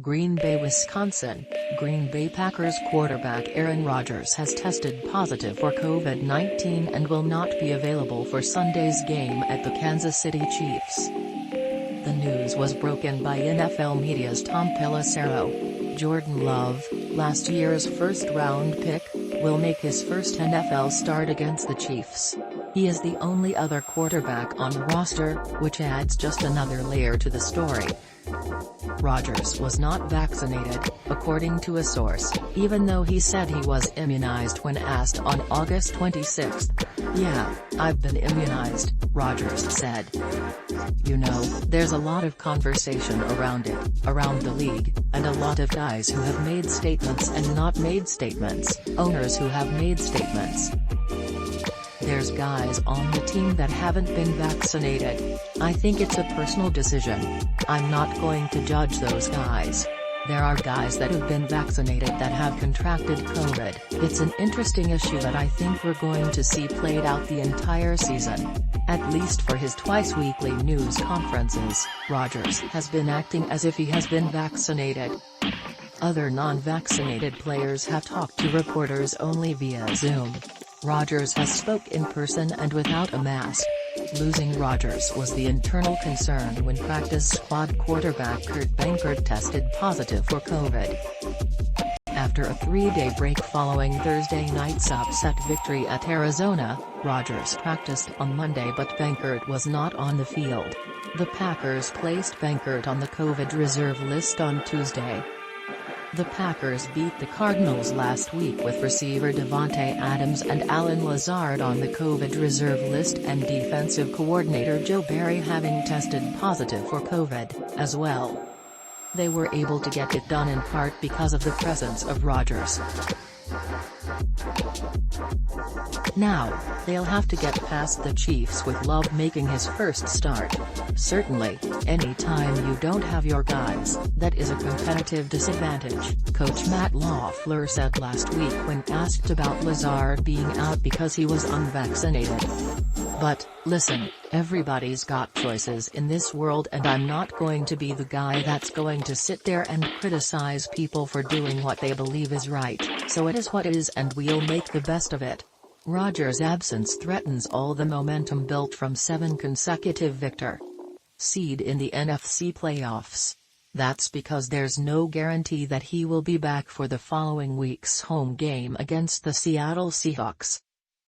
Green Bay, Wisconsin. Green Bay Packers quarterback Aaron Rodgers has tested positive for COVID-19 and will not be available for Sunday's game at the Kansas City Chiefs. The news was broken by NFL Media's Tom Pelissero. Jordan Love, last year's first-round pick, will make his first NFL start against the Chiefs. He is the only other quarterback on the roster, which adds just another layer to the story. Rodgers was not vaccinated, according to a source, even though he said he was immunized when asked on August 26. "Yeah, I've been immunized," Rodgers said. "You know, there's a lot of conversation around it, around the league, and a lot of guys who have made statements and not made statements, owners who have made statements. There's guys on the team that haven't been vaccinated. I think it's a personal decision. I'm not going to judge those guys. There are guys that have been vaccinated that have contracted COVID. It's an interesting issue that I think we're going to see played out the entire season." At least for his twice-weekly news conferences, Rodgers has been acting as if he has been vaccinated. Other non-vaccinated players have talked to reporters only via Zoom. Rodgers has spoke in person and without a mask. Losing Rodgers was the internal concern when practice squad quarterback Kurt Benkert tested positive for COVID. After a three-day break following Thursday night's upset victory at Arizona, Rodgers practiced on Monday but Benkert was not on the field. The Packers placed Benkert on the COVID reserve list on Tuesday. The Packers beat the Cardinals last week with receiver Davante and Alan Lazard on the COVID reserve list and defensive coordinator Joe Barry having tested positive for COVID, as well. They were able to get it done in part because of the presence of Rodgers. Now, they'll have to get past the Chiefs with Love making his first start. Certainly, any time you don't have your guys, that is a competitive disadvantage, Coach Matt LaFleur said last week when asked about Lazard being out because he was unvaccinated. "But, listen, everybody's got choices in this world and I'm not going to be the guy that's going to sit there and criticize people for doing what they believe is right, so it is what it is and we'll make the best of it." Rodgers' absence threatens all the momentum built from 7 consecutive victories in the NFC playoffs. That's because there's no guarantee that he will be back for the following week's home game against the Seattle Seahawks.